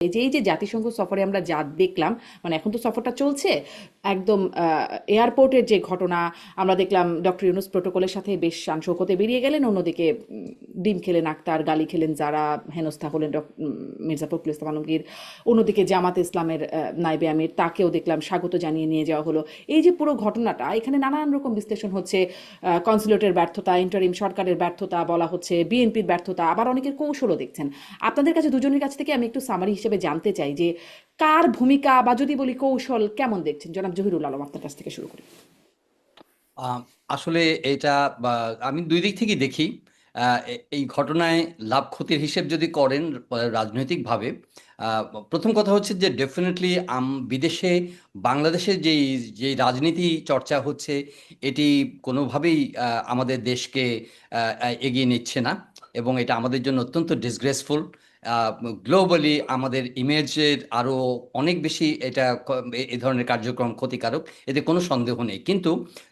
এই যে জাতিসংঘ সফরে আমরা যা দেখলাম, মানে এখন তো সফরটা চলছে একদম এয়ারপোর্টের যে ঘটনা আমরা দেখলাম, ডক্টর ইউনূস প্রোটোকলের সাথে বেশ শান শৌকতে বেরিয়ে গেলেন, অন্যদিকে ডিম খেলেন আক্তার, গালি খেলেন যারা, হেনস্থা হলেন মির্জা ফখরুল ইসলাম আলমগীর, অন্যদিকে জামাত ইসলামের নায়েবে আমির তাকেও দেখলাম স্বাগত জানিয়ে নিয়ে যাওয়া হলো। এই যে পুরো ঘটনাটা, এখানে নানান রকম বিশ্লেষণ হচ্ছে, কনসুলেটের ব্যর্থতা, ইন্টারিম সরকারের ব্যর্থতা বলা হচ্ছে, বিএনপির ব্যর্থতা, আবার অনেকের কৌশলও দেখছেন। আপনাদের কাছে দুজনের কাছ থেকে আমি একটু সামারি হিসেবে জানতে চাই যে কার ভূমিকা বা যদি বলি কৌশল কেমন দেখছেন। জনাব জহিরুল আলম, আপনার কাছ থেকে শুরু করি। আহ, আসলে এটা বা আমি দুই দিক থেকেই দেখি। এই ঘটনায় লাভ ক্ষতির হিসেব যদি করেন রাজনৈতিকভাবে, আহ, প্রথম কথা হচ্ছে যে ডেফিনেটলি বিদেশে বাংলাদেশের যেই যেই রাজনীতি চর্চা হচ্ছে, এটি কোনোভাবেই আমাদের দেশকে এগিয়ে নিচ্ছে না, এবং এটা আমাদের জন্য অত্যন্ত ডিসগ্রেসফুল। গ্লোবালি আমাদের ইমেজের আরো অনেক বেশি এটা এ ধরনের কার্যক্রম ক্ষতিকারক, এতে কোনো সন্দেহ নেই। কিন্তু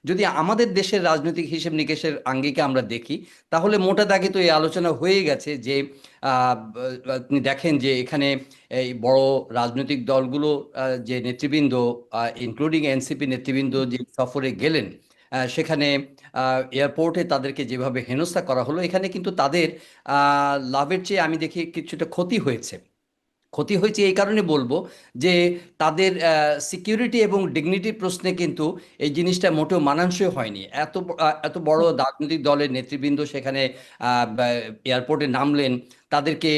যদি আমাদের দেশের রাজনৈতিক হিসেব নিকেশের আঙ্গিকে আমরা দেখি, তাহলে মোটা দাগে তো এই আলোচনা হয়ে গেছে যে আপনি দেখেন যে এখানে এই বড় রাজনৈতিক দলগুলো, যে নেতৃবৃন্দ, ইনক্লুডিং এনসিপি নেতৃবৃন্দ যে সফরে গেলেন, সেখানে এয়ারপোর্টে তাদেরকে যেভাবে হেনস্থা করা হলো, এখানে কিন্তু তাদের লাভের চেয়ে আমি দেখি কিছুটা ক্ষতি হয়েছে। ক্ষতি হয়েছে এই কারণে বলবো যে তাদের সিকিউরিটি এবং ডিগনিটি প্রশ্নে কিন্তু এই জিনিসটা মোটেও মানানসই হয়নি। এত বড় রাজনৈতিক দলের নেতৃবৃন্দ সেখানে এয়ারপোর্টে নামলেন, তাদেরকে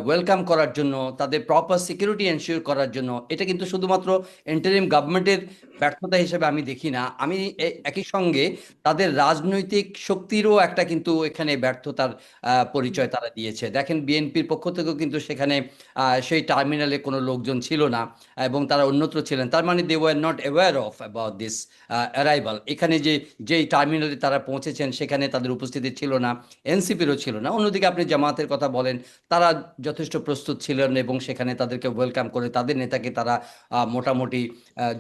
ওয়েলকাম করার জন্য, তাদের প্রপার সিকিউরিটি এনশিওর করার জন্য। এটা কিন্তু শুধুমাত্র ইন্টারিম গভর্নমেন্টের ব্যর্থতা হিসেবে আমি দেখি না, আমি একই সঙ্গে তাদের রাজনৈতিক শক্তিরও একটা কিন্তু এখানে ব্যর্থতার পরিচয় তারা দিয়েছে। দেখেন, বিএনপির পক্ষ থেকেও কিন্তু সেখানে সেই টার্মিনালে কোনো লোকজন ছিল না, এবং তারা অন্যত্র ছিলেন। তার মানে they were not aware of about this arrival. এখানে যেই টার্মিনালে তারা পৌঁছেছেন সেখানে তাদের উপস্থিতি ছিল না, এনসিপিরও ছিল না। অন্যদিকে আপনি জামাতের কথা বলেন, তারা যথেষ্ট প্রস্তুত ছিলেন এবং সেখানে তাদেরকে ওয়েলকাম করে তাদের নেতাকে তারা মোটামুটি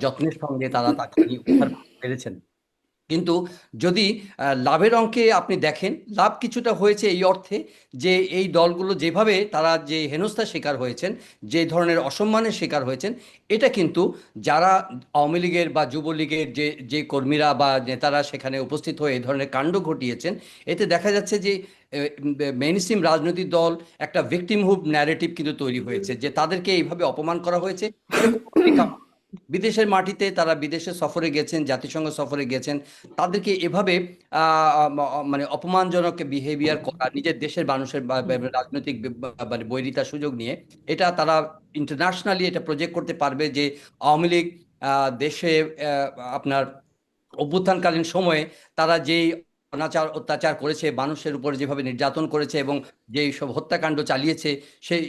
যত্নের সঙ্গে তারা তাকে নিয়ে উদ্ধার করতে পেরেছেন। কিন্তু যদি লাভের অঙ্কে আপনি দেখেন, লাভ কিছুটা হয়েছে এই অর্থে যে এই দলগুলো যেভাবে তারা যে হেনস্থার শিকার হয়েছেন, যে ধরনের অসম্মানের শিকার হয়েছেন, এটা কিন্তু যারা আওয়ামী লীগের বা যুবলীগের যে যে কর্মীরা বা নেতারা সেখানে উপস্থিত হয়ে এই ধরনের কাণ্ড ঘটিয়েছেন, এতে দেখা যাচ্ছে যে মেইন স্ট্রিম রাজনৈতিক দল একটা ভিকটিমহুড ন্যারেটিভ কিন্তু তৈরি হয়েছে, যে তাদেরকে এইভাবে অপমান করা হয়েছে। এটা কোনোভাবেই কাম্য নয়। বিদেশের মাটিতে তারা বিদেশে সফরে গেছেন, জাতিসংঘ সফরে গেছেন, তাদেরকে এভাবে মানে অপমানজনক বিহেভিয়ার করা, নিজের দেশের মানুষের রাজনৈতিক মানে বৈরিতার সুযোগ নিয়ে, এটা তারা ইন্টারন্যাশনালি এটা প্রজেক্ট করতে পারবে যে আওয়ামী লীগ দেশে আপনার অভ্যুত্থানকালীন সময়ে তারা যেই অনাচার অত্যাচার করেছে, মানুষের উপর যেভাবে নির্যাতন করেছে এবং যেই সব হত্যাকাণ্ড চালিয়েছে,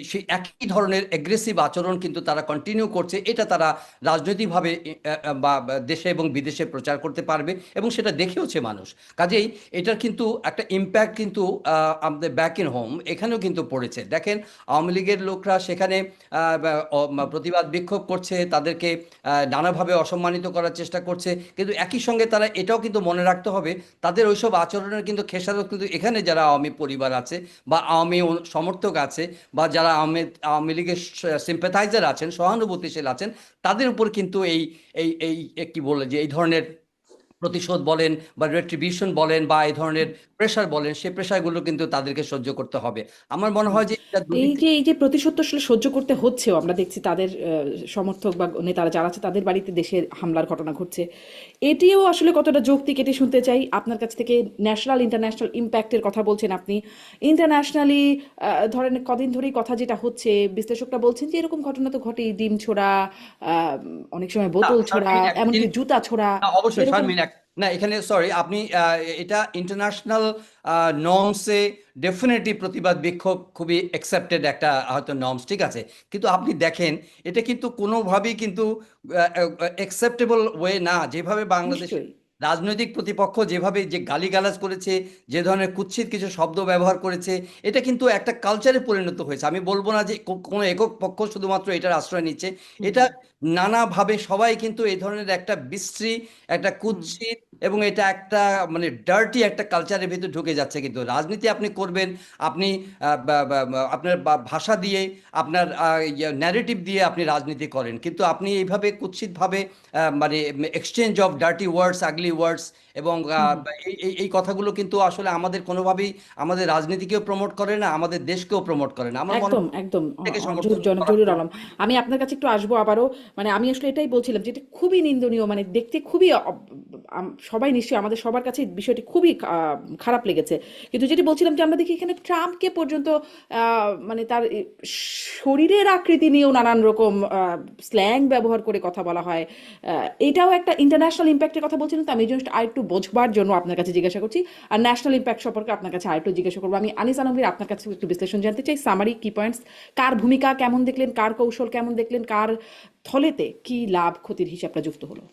সেই একই ধরনের এগ্রেসিভ আচরণ কিন্তু তারা কন্টিনিউ করছে। এটা তারা রাজনৈতিকভাবে বা দেশে এবং বিদেশে প্রচার করতে পারবে, এবং সেটা দেখেওছে মানুষ। কাজেই এটার কিন্তু একটা ইম্প্যাক্ট কিন্তু আমাদের ব্যাক ইন হোম এখানেও কিন্তু পড়েছে। দেখেন, আওয়ামী লীগের লোকরা সেখানে প্রতিবাদ বিক্ষোভ করছে, তাদেরকে নানাভাবে অসম্মানিত করার চেষ্টা করছে, কিন্তু একই সঙ্গে তারা এটাও কিন্তু মনে রাখতে হবে, তাদের ওইসব আচরণের কিন্তু খেসারত কিন্তু এখানে যারা আওয়ামী পরিবার আছে বা আওয়ামী সমর্থক আছে, বা যারা আওয়ামী লীগের সিম্পাথাইজার আছেন, সহানুভূতিশীল আছেন, তাদের উপর কিন্তু এই এই এই কি বলে যে এই ধরনের প্রতিশোধ বলেন বা রেট্রিবিউশন বলেন বা এই ধরনের প্রেশার বলেন, সেই প্রেশারগুলো কিন্তু তাদেরকে সহ্য করতে হবে। আমার মনে হয় যে এটা দুদিক থেকে। এই যে প্রতিশোধ তো আসলে সহ্য করতে হচ্ছেও, আমরা দেখছি তাদের সমর্থক বা নেতারা যারা আছে তাদের বাড়িতে দেশের হামলার ঘটনা ঘটছে। এটিও আসলে কতটা যৌক্তিক এটি শুনতে চাই আপনার কাছ থেকে। ন্যাশনাল ইন্টারন্যাশনাল ইম্প্যাক্টের কথা বলছেন আপনি, ইন্টারন্যাশনালি ধরেন কদিন ধরেই কথা যেটা হচ্ছে, বিশ্লেষকরা বলছেন যে এরকম ঘটনা তো ঘটেই, ডিম ছোড়া, অনেক সময় না, বোতল ছোড়া, শারমিন, একটা এমনকি জিনিস। জুতা ছোড়া, না, অবশ্যই এরকম। শারমিন, না, এখানে সরি, আপনি এটা ইন্টারন্যাশনাল নর্মসে ডেফিনেটলি প্রতিবাদ বিক্ষোভ খুবই অ্যাকসেপ্টেড একটা হয়তো নর্মস, ঠিক আছে। কিন্তু আপনি দেখেন, এটা কিন্তু কোনোভাবেই কিন্তু অ্যাকসেপ্টেবল ওয়ে না, যেভাবে বাংলাদেশের নিশ্চয়ই। রাজনৈতিক প্রতিপক্ষ যেভাবে যে গালিগালাজ করেছে, যে ধরনের কুৎসিত কিছু শব্দ ব্যবহার করেছে, এটা কিন্তু একটা কালচারে পরিণত হয়েছে। আমি বলবো না যে কোনো একক পক্ষ শুধুমাত্র এটার আশ্রয় নিচ্ছে, হুম, এটা নানাভাবে সবাই কিন্তু এই ধরনের একটা বিশ্রী, একটা হুম, কুৎসিত এবং এটা একটা মানে ডার্টি একটা কালচারের ভিতর ঢুকে যাচ্ছে। কিন্তু রাজনীতি আপনি করবেন, আপনি আপনার ভাষা দিয়ে, আপনার ন্যারেটিভ দিয়ে আপনি রাজনীতি করেন, কিন্তু আপনি এইভাবে কুৎসিতভাবে মানে এক্সচেঞ্জ অফ ডার্টি ওয়ার্ডস, আগলি ওয়ার্ডস, এবং হুম হুম। এই কথাগুলো কিন্তু আসলে আমাদের কোনোভাবেই আমাদের রাজনীতিকেও প্রমোট করে না, আমাদের দেশকেও প্রমোট করে না। আমার মনে একদম হয় একদম থেকে সমর্থন করা জরুর খুব আলম, আমি আপনার কাছে একটু আসবো আবারও। মানে আমি আসলে এটাই বলছিলাম যে এটা খুবই নিন্দনীয়, মানে দেখতে খুবই সবাই নিশ্চয়ই আমাদের সবার কাছে বিষয়টি খুবই খারাপ লেগেছে। কিন্তু যেটি বলছিলাম যে আমরা দেখি এখানে ট্রাম্পকে পর্যন্ত মানে তার শরীরের আকৃতি নিয়েও নানান রকম স্ল্যাং ব্যবহার করে কথা বলা হয়। এটাও একটা ইন্টারন্যাশনাল ইম্প্যাক্টের কথা বলছিলাম, তো আমি এই জিনিসটা আরেকটু বোঝবার জন্য আপনার কাছে জিজ্ঞাসা করছি। আর ন্যাশনাল ইম্প্যাক্ট সম্পর্কে আপনার কাছে আরেকটু জিজ্ঞাসা করবো। আমি আনিস আলমগীর আপনার কাছে একটু বিশ্লেষণ জানতে চাই, সামারি কি পয়েন্টস, কার ভূমিকা কেমন দেখলেন, কার কৌশল কেমন দেখলেন, কার থলেতে কি লাভ ক্ষতির হিসাবটা যুক্ত হলো?